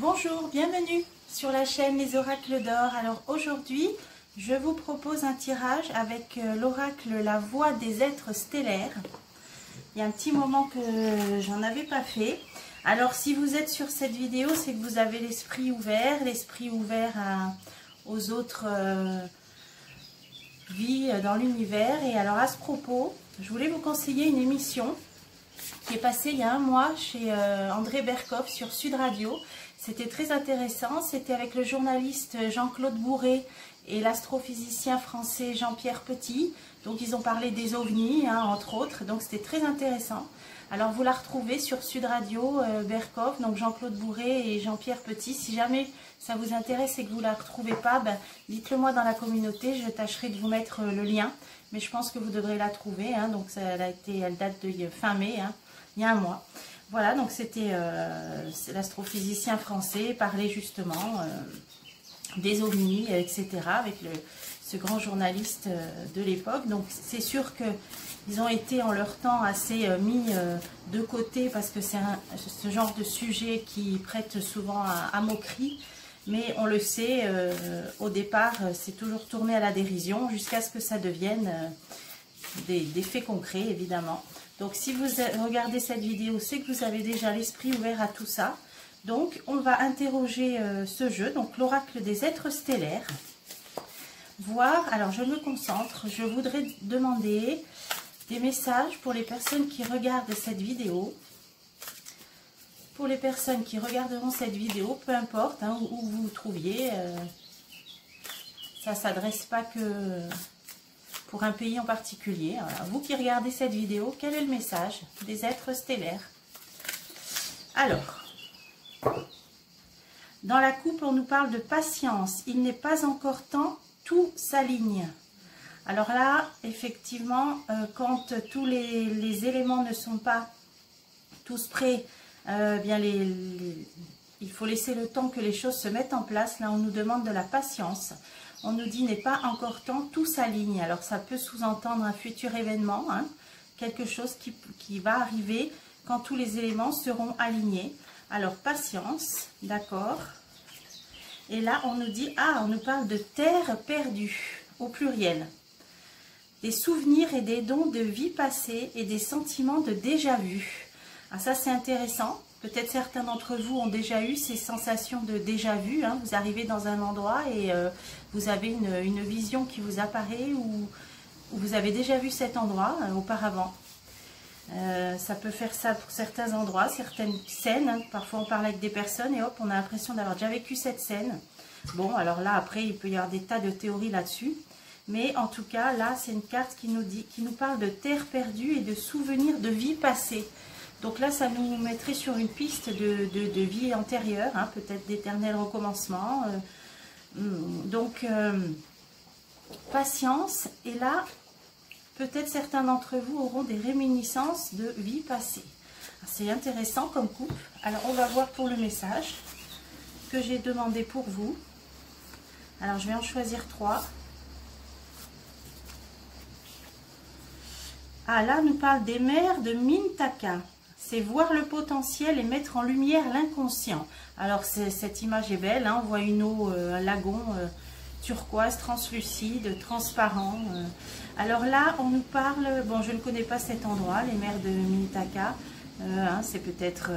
Bonjour, bienvenue sur la chaîne Les Oracles d'Or. Alors aujourd'hui, je vous propose un tirage avec l'oracle La Voix des êtres stellaires. Il y a un petit moment que j'en avais pas fait. Alors si vous êtes sur cette vidéo, c'est que vous avez l'esprit ouvert aux autres vies dans l'univers. Et alors à ce propos, je voulais vous conseiller une émission qui est passée il y a un mois chez André Berkoff sur Sud Radio. C'était très intéressant, c'était avec le journaliste Jean-Claude Bourré et l'astrophysicien français Jean-Pierre Petit. Donc ils ont parlé des ovnis, entre autres, donc c'était très intéressant. Alors vous la retrouvez sur Sud Radio, Berkoff, donc Jean-Claude Bourré et Jean-Pierre Petit. Si jamais ça vous intéresse et que vous ne la retrouvez pas, dites-le moi dans la communauté, je tâcherai de vous mettre le lien. Mais je pense que vous devrez la trouver, donc elle date de fin mai, il y a un mois. Voilà, donc c'était l'astrophysicien français parlait justement des ovnis, etc. avec ce grand journaliste de l'époque. Donc c'est sûr qu'ils ont été en leur temps assez mis de côté parce que c'est ce genre de sujet qui prête souvent à moquerie. Mais on le sait, au départ, c'est toujours tourné à la dérision jusqu'à ce que ça devienne des faits concrets, évidemment. Donc si vous regardez cette vidéo, c'est que vous avez déjà l'esprit ouvert à tout ça. Donc on va interroger ce jeu, donc l'oracle des êtres stellaires. Voir, alors je me concentre, je voudrais demander des messages pour les personnes qui regardent cette vidéo. Pour les personnes qui regarderont cette vidéo, peu importe où vous vous trouviez, ça ne s'adresse pas que pour un pays en particulier. Alors, vous qui regardez cette vidéo, quel est le message des êtres stellaires? Alors, dans la coupe, on nous parle de patience. Il n'est pas encore temps, tout s'aligne. Alors là, effectivement, quand tous les éléments ne sont pas tous prêts, il faut laisser le temps que les choses se mettent en place. Là, on nous demande de la patience. On nous dit n'est pas encore temps, tout s'aligne. Alors ça peut sous-entendre un futur événement, quelque chose qui va arriver quand tous les éléments seront alignés. Alors patience, d'accord. Et là on nous dit, on nous parle de terre perdue, au pluriel. Des souvenirs et des dons de vie passée et des sentiments de déjà-vu. Ah, ça c'est intéressant. Peut-être certains d'entre vous ont déjà eu ces sensations de déjà-vu. Vous arrivez dans un endroit et vous avez une vision qui vous apparaît ou vous avez déjà vu cet endroit auparavant. Ça peut faire ça pour certains endroits, certaines scènes. Parfois on parle avec des personnes et hop, on a l'impression d'avoir déjà vécu cette scène. Bon, alors là, après, il peut y avoir des tas de théories là-dessus. Mais en tout cas, là, c'est une carte qui nous parle de terre perdue et de souvenirs de vie passée. Donc là, ça nous mettrait sur une piste de vie antérieure, peut-être d'éternel recommencement. Donc, patience. Et là, peut-être certains d'entre vous auront des réminiscences de vie passée. C'est intéressant comme coupe. Alors, on va voir pour le message que j'ai demandé pour vous. Alors, je vais en choisir 3. Là, nous parle des mers de Mintaka. C'est voir le potentiel et mettre en lumière l'inconscient. Alors cette image est belle, on voit une eau, un lagon turquoise, translucide, transparent. Alors là, on nous parle, bon, je ne connais pas cet endroit, les mers de Mintaka, c'est peut-être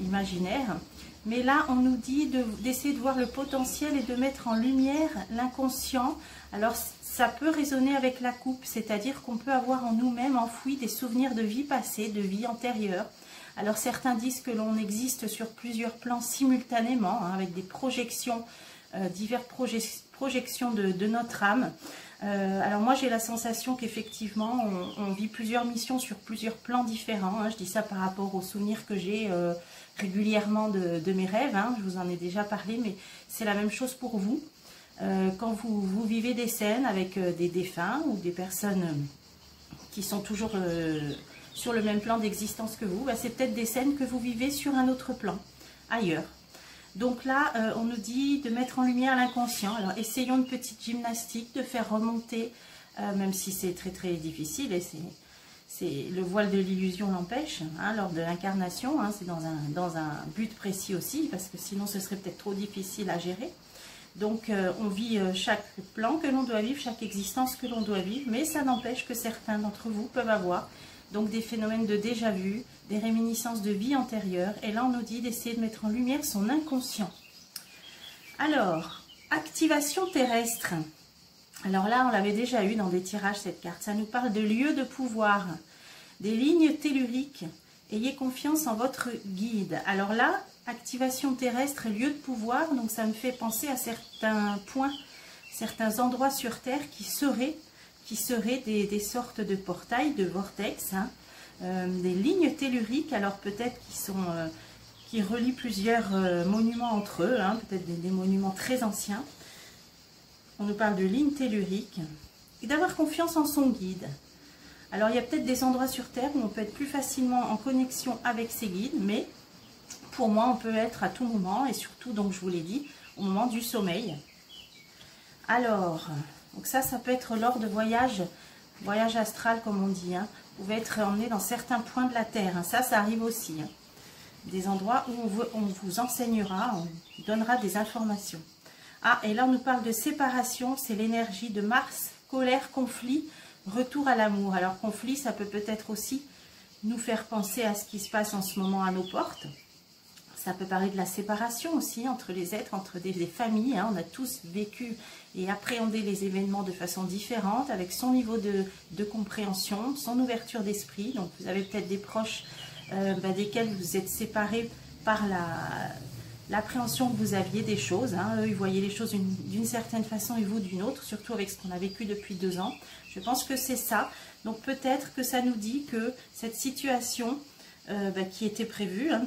imaginaire. Mais là, on nous dit d'essayer de voir le potentiel et de mettre en lumière l'inconscient. Alors ça peut résonner avec la coupe, c'est-à-dire qu'on peut avoir en nous-mêmes enfoui des souvenirs de vie passée, de vie antérieure. Alors certains disent que l'on existe sur plusieurs plans simultanément, avec des projections, diverses projections de notre âme. Alors moi j'ai la sensation qu'effectivement on vit plusieurs missions sur plusieurs plans différents. Je dis ça par rapport aux souvenirs que j'ai régulièrement de mes rêves. Je vous en ai déjà parlé, mais c'est la même chose pour vous. Quand vous vivez des scènes avec des défunts ou des personnes qui sont toujours sur le même plan d'existence que vous, c'est peut-être des scènes que vous vivez sur un autre plan, ailleurs. Donc là, on nous dit de mettre en lumière l'inconscient. Alors essayons une petite gymnastique, de faire remonter, même si c'est très très difficile et le voile de l'illusion l'empêche, hein, lors de l'incarnation, hein, c'est dans un but précis aussi, parce que sinon ce serait peut-être trop difficile à gérer. Donc on vit chaque plan que l'on doit vivre, chaque existence que l'on doit vivre, mais ça n'empêche que certains d'entre vous peuvent avoir donc des phénomènes de déjà-vu, des réminiscences de vie antérieure, et là on nous dit d'essayer de mettre en lumière son inconscient. Alors, activation terrestre. Alors là, on l'avait déjà eu dans des tirages, cette carte. Ça nous parle de lieux de pouvoir, des lignes telluriques. Ayez confiance en votre guide. Alors là, activation terrestre, lieu de pouvoir. Donc ça me fait penser à certains points, certains endroits sur Terre qui seraient des sortes de portails, de vortex, hein, des lignes telluriques. Alors peut-être qui relient plusieurs monuments entre eux, hein, peut-être des monuments très anciens. On nous parle de lignes telluriques et d'avoir confiance en son guide. Alors, il y a peut-être des endroits sur Terre où on peut être plus facilement en connexion avec ses guides, mais pour moi, on peut être à tout moment et surtout, donc je vous l'ai dit, au moment du sommeil. Alors, donc ça peut être lors de voyage astral comme on dit. Hein. Vous pouvez être emmené dans certains points de la Terre. Hein. Ça arrive aussi. Hein. Des endroits où on vous enseignera, on donnera des informations. Ah, et là, on nous parle de séparation, c'est l'énergie de Mars, colère, conflit, retour à l'amour. Alors, conflit, ça peut peut-être aussi nous faire penser à ce qui se passe en ce moment à nos portes. Ça peut parler de la séparation aussi entre les êtres, entre des familles. Hein. On a tous vécu et appréhendé les événements de façon différente, avec son niveau de compréhension, son ouverture d'esprit. Donc, vous avez peut-être des proches desquels vous êtes séparés par l'appréhension que vous aviez des choses. Hein. Eux, ils voyaient les choses d'une certaine façon et vous d'une autre, surtout avec ce qu'on a vécu depuis 2 ans. Je pense que c'est ça. Donc peut-être que ça nous dit que cette situation qui était prévue, hein,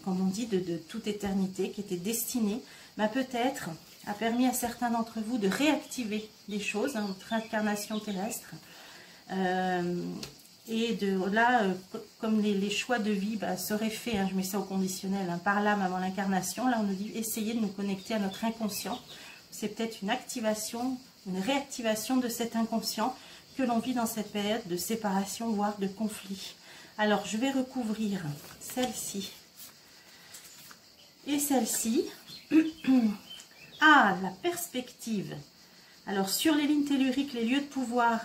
comme on dit, de toute éternité, qui était destinée, peut-être a permis à certains d'entre vous de réactiver des choses, hein, notre incarnation terrestre. Et de là, comme les choix de vie seraient faits, hein, je mets ça au conditionnel, hein, par l'âme avant l'incarnation, là on nous dit essayez de nous connecter à notre inconscient. C'est peut-être une activation, une réactivation de cet inconscient que l'on vit dans cette période de séparation, voire de conflit. Alors je vais recouvrir celle-ci et celle-ci. Ah, la perspective. Alors sur les lignes telluriques, les lieux de pouvoir,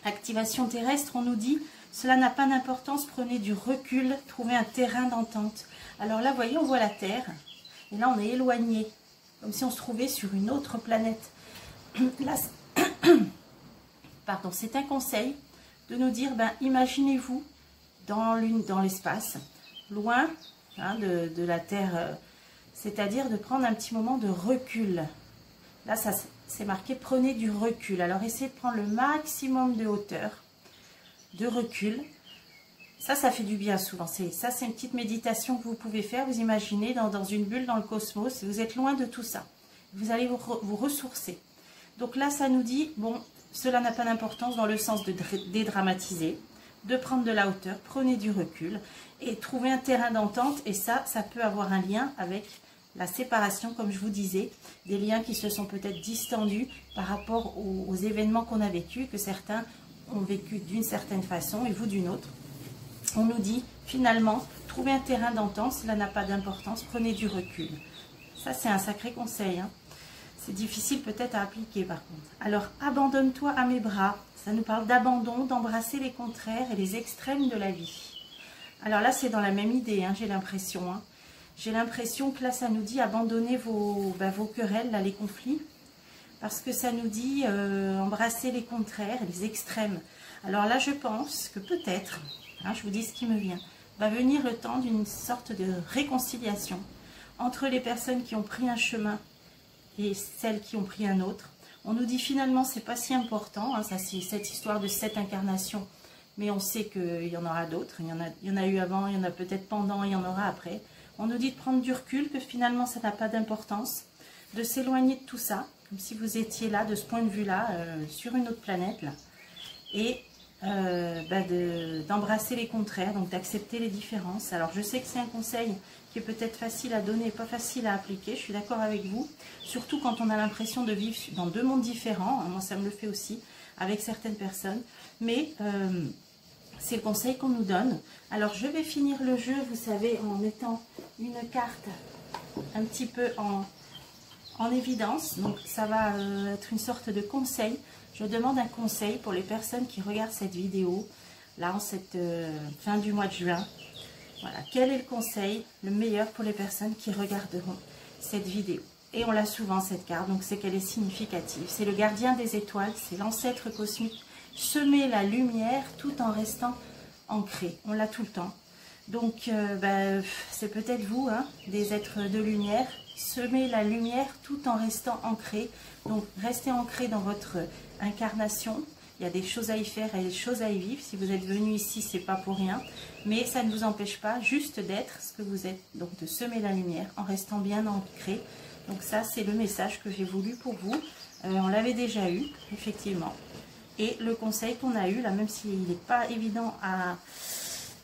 activation terrestre, on nous dit, cela n'a pas d'importance, prenez du recul, trouvez un terrain d'entente. Alors là, vous voyez, on voit la Terre, et là, on est éloigné, comme si on se trouvait sur une autre planète. Là, pardon, c'est un conseil de nous dire, imaginez-vous dans l'espace, loin hein, de la Terre, c'est-à-dire de prendre un petit moment de recul. Là, ça c'est marqué, prenez du recul. Alors, essayez de prendre le maximum de hauteur, de recul. Ça fait du bien souvent. Ça, c'est une petite méditation que vous pouvez faire. Vous imaginez dans une bulle dans le cosmos. Vous êtes loin de tout ça. Vous allez vous ressourcer. Donc là, ça nous dit, bon, cela n'a pas d'importance dans le sens de dédramatiser, de prendre de la hauteur, prenez du recul et trouver un terrain d'entente. Et ça peut avoir un lien avec la séparation, comme je vous disais, des liens qui se sont peut-être distendus par rapport aux événements qu'on a vécus, que certains ont vécu d'une certaine façon et vous d'une autre. On nous dit, finalement, trouvez un terrain d'entente, cela n'a pas d'importance, prenez du recul. Ça, c'est un sacré conseil. Hein. C'est difficile peut-être à appliquer par contre. Alors, abandonne-toi à mes bras. Ça nous parle d'abandon, d'embrasser les contraires et les extrêmes de la vie. Alors là, c'est dans la même idée, hein, j'ai l'impression. Hein. J'ai l'impression que là, ça nous dit abandonnez vos querelles, là, les conflits. Parce que ça nous dit embrasser les contraires, les extrêmes. Alors là, je pense que peut-être, hein, je vous dis ce qui me vient, va venir le temps d'une sorte de réconciliation entre les personnes qui ont pris un chemin et celles qui ont pris un autre. On nous dit finalement, c'est pas si important, hein, ça c'est cette histoire de 7 incarnations, mais on sait qu'il y en aura d'autres. Il y en a eu avant, il y en a peut-être pendant, il y en aura après. On nous dit de prendre du recul, que finalement ça n'a pas d'importance, de s'éloigner de tout ça, comme si vous étiez là, de ce point de vue-là, sur une autre planète, là, et d'embrasser les contraires, donc d'accepter les différences. Alors je sais que c'est un conseil qui est peut-être facile à donner, pas facile à appliquer, je suis d'accord avec vous, surtout quand on a l'impression de vivre dans 2 mondes différents, moi ça me le fait aussi, avec certaines personnes, mais C'est le conseil qu'on nous donne. Alors, je vais finir le jeu, vous savez, en mettant une carte un petit peu en évidence. Donc, ça va être une sorte de conseil. Je demande un conseil pour les personnes qui regardent cette vidéo, là, en cette fin du mois de juin. Voilà, quel est le conseil, le meilleur pour les personnes qui regarderont cette vidéo? Et on l'a souvent, cette carte, donc c'est qu'elle est significative. C'est le gardien des étoiles, c'est l'ancêtre cosmique. Semer la lumière tout en restant ancré. On l'a tout le temps. Donc, c'est peut-être vous, hein, des êtres de lumière. Semer la lumière tout en restant ancré. Donc, restez ancré dans votre incarnation. Il y a des choses à y faire et des choses à y vivre. Si vous êtes venu ici, c'est pas pour rien. Mais ça ne vous empêche pas juste d'être ce que vous êtes. Donc, de semer la lumière en restant bien ancré. Donc, ça, c'est le message que j'ai voulu pour vous. On l'avait déjà eu, effectivement. Et le conseil qu'on a eu, là, même s'il n'est pas évident à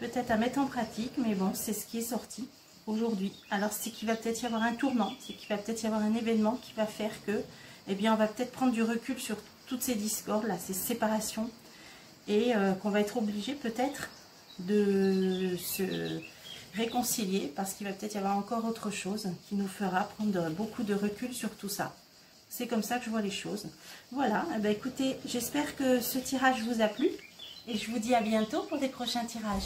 peut-être à mettre en pratique, mais bon, c'est ce qui est sorti aujourd'hui. Alors, c'est qu'il va peut-être y avoir un tournant, c'est qu'il va peut-être y avoir un événement qui va faire que, eh bien, on va peut-être prendre du recul sur toutes ces discordes, là, ces séparations, et qu'on va être obligé peut-être de se réconcilier, parce qu'il va peut-être y avoir encore autre chose qui nous fera prendre beaucoup de recul sur tout ça. C'est comme ça que je vois les choses. Voilà, eh bien, écoutez, j'espère que ce tirage vous a plu. Et je vous dis à bientôt pour des prochains tirages.